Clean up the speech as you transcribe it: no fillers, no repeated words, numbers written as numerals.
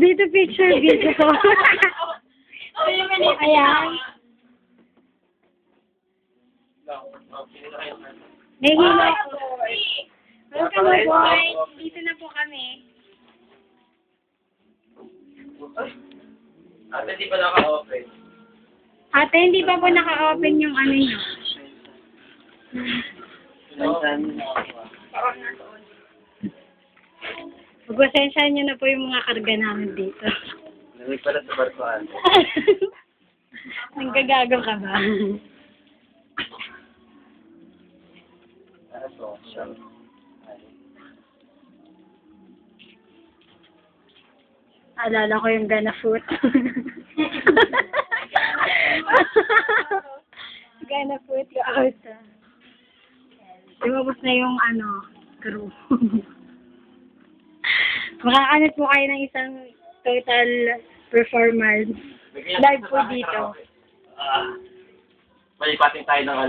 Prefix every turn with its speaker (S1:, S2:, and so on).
S1: Dito picture video. Ayan. Nahihilo po. Welcome boy. Dito na po kami.
S2: Ate, di pa naka-open.
S1: Ate, hindi pa po naka-open yung ano nyo. Magpasensyahan nyo na po yung mga karga namin dito.
S2: Lamig pala sa barkuhan.
S1: Nanggagago ka ba? Alala ko yung Gana Foot. Gana Foot yung out. Lumabas na yung crew. Makakanit po kayo ng isang total performance. Live po dito.
S2: Palipating tayo ng